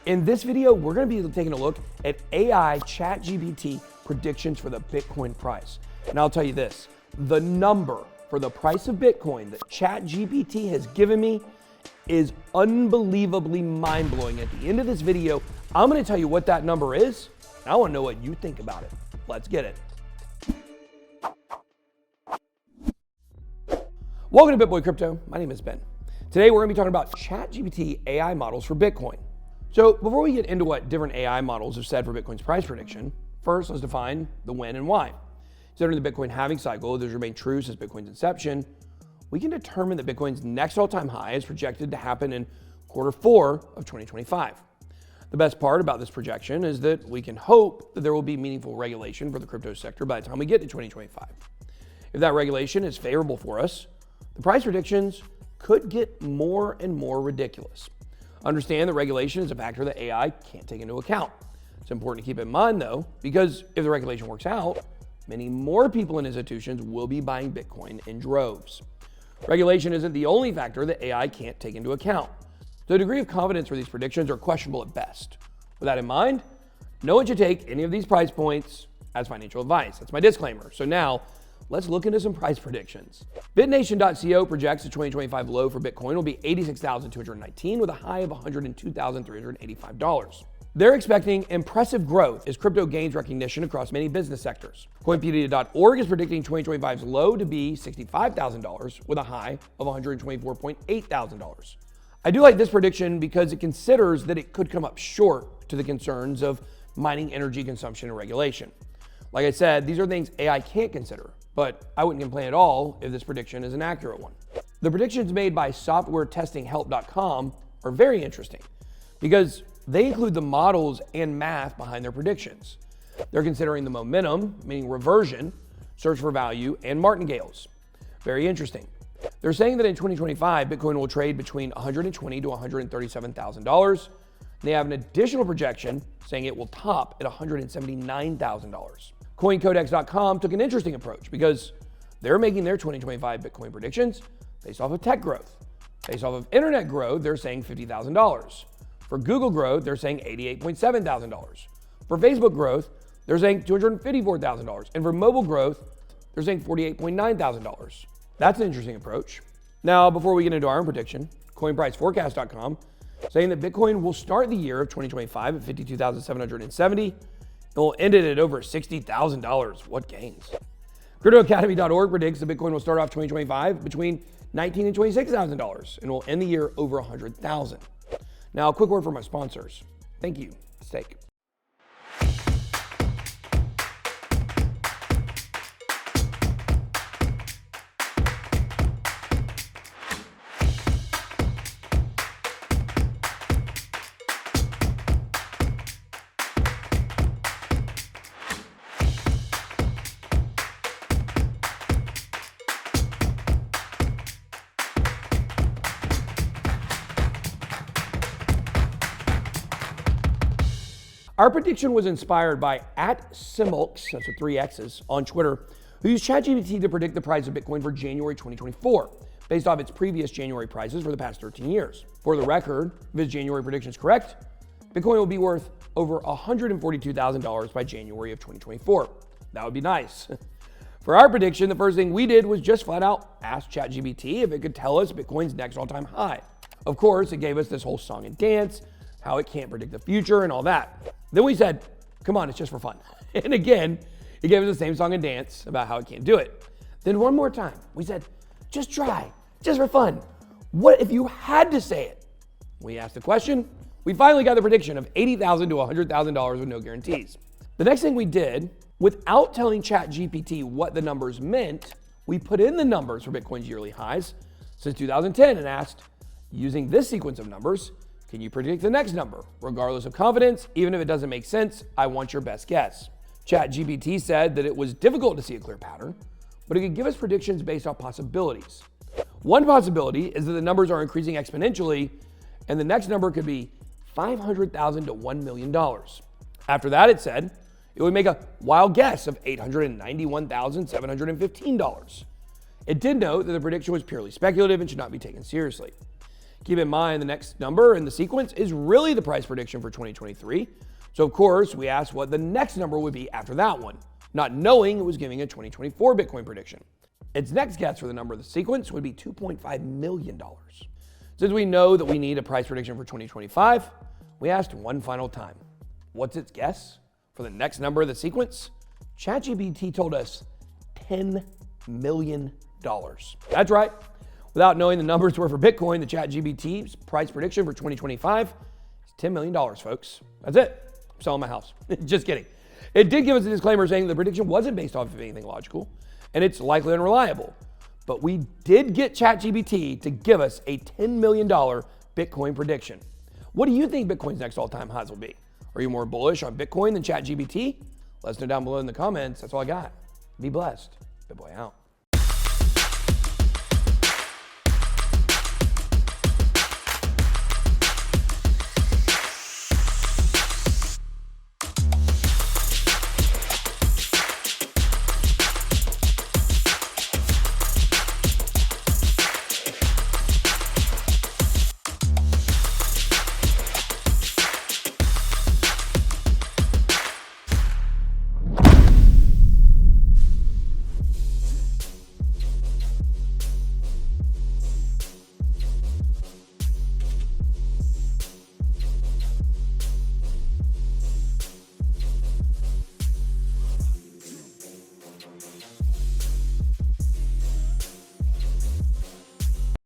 In this video, we're going to be taking a look at AI ChatGPT predictions for the Bitcoin price. And I'll tell you this, the number for the price of Bitcoin that ChatGPT has given me is unbelievably mind-blowing. At the end of this video, I'm going to tell you what that number is, and I want to know what you think about it. Let's get it. Welcome to BitBoy Crypto. My name is Ben. Today we're going to be talking about ChatGPT AI models for Bitcoin. So before we get into what different AI models have said for Bitcoin's price prediction, first let's define the when and why. Considering the Bitcoin halving cycle that has remained true since Bitcoin's inception, we can determine that Bitcoin's next all-time high is projected to happen in Q4 of 2025. The best part about this projection is that we can hope that there will be meaningful regulation for the crypto sector by the time we get to 2025. If that regulation is favorable for us, the price predictions could get more and more ridiculous. Understand that regulation is a factor that AI can't take into account. It's important to keep in mind though, because if the regulation works out, many more people and institutions will be buying Bitcoin in droves. Regulation isn't the only factor that AI can't take into account. The degree of confidence for these predictions are questionable at best. With that in mind, no one should take any of these price points as financial advice. That's my disclaimer. So now, let's look into some price predictions. Bitnation.co projects the 2025 low for Bitcoin will be $86,219 with a high of $102,385. They're expecting impressive growth as crypto gains recognition across many business sectors. Coinpedia.org is predicting 2025's low to be $65,000 with a high of $124,800. I do like this prediction because it considers that it could come up short to the concerns of mining energy consumption and regulation. Like I said, these are things AI can't consider, but I wouldn't complain at all if this prediction is an accurate one. The predictions made by softwaretestinghelp.com are very interesting because they include the models and math behind their predictions. They're considering the momentum, meaning reversion, search for value, and martingales. Very interesting. They're saying that in 2025, Bitcoin will trade between $120,000 to $137,000. They have an additional projection saying it will top at $179,000. CoinCodex.com took an interesting approach because they're making their 2025 Bitcoin predictions based off of tech growth. Based off of internet growth, they're saying $50,000. For Google growth, they're saying $88,700. For Facebook growth, they're saying $254,000. And for mobile growth, they're saying $48,900. That's an interesting approach. Now, before we get into our own prediction, CoinpriceForecast.com saying that Bitcoin will start the year of 2025 at $52,770 and will end it at over $60,000. What gains? CryptoAcademy.org predicts that Bitcoin will start off 2025 between $19,000 and $26,000 and will end the year over $100,000. Now, a quick word from my sponsors. Thank you, Steak. Our prediction was inspired by @Simulx, that's with 3 X's, on Twitter, who used ChatGPT to predict the price of Bitcoin for January 2024, based off its previous January prices for the past 13 years. For the record, if his January prediction is correct, Bitcoin will be worth over $142,000 by January of 2024. That would be nice. For our prediction, the first thing we did was just flat out ask ChatGPT if it could tell us Bitcoin's next all-time high. Of course, it gave us this whole song and dance, how it can't predict the future and all that. Then we said, come on, it's just for fun. And again, it gave us the same song and dance about how it can't do it. Then one more time, we said, just try, just for fun. What if you had to say it? We asked the question, we finally got the prediction of $80,000 to $100,000 with no guarantees. The next thing we did, without telling ChatGPT what the numbers meant, we put in the numbers for Bitcoin's yearly highs since 2010 and asked, using this sequence of numbers, can you predict the next number? Regardless of confidence, even if it doesn't make sense, I want your best guess. ChatGPT said that it was difficult to see a clear pattern, but it could give us predictions based on possibilities. One possibility is that the numbers are increasing exponentially, and the next number could be $500,000 to $1 million. After that, it said it would make a wild guess of $891,715. It did note that the prediction was purely speculative and should not be taken seriously. Keep in mind the next number in the sequence is really the price prediction for 2023. So of course, we asked what the next number would be after that one, not knowing it was giving a 2024 Bitcoin prediction. Its next guess for the number of the sequence would be $2.5 million. Since we know that we need a price prediction for 2025, we asked one final time, what's its guess for the next number of the sequence? ChatGPT told us $10 million. That's right. Without knowing the numbers were for Bitcoin, the ChatGPT's price prediction for 2025 is $10 million, folks. That's it. I'm selling my house. Just kidding. It did give us a disclaimer saying the prediction wasn't based off of anything logical, and it's likely unreliable. But we did get ChatGPT to give us a $10 million Bitcoin prediction. What do you think Bitcoin's next all-time highs will be? Are you more bullish on Bitcoin than ChatGPT? Let us know down below in the comments. That's all I got. Be blessed. BitBoy out.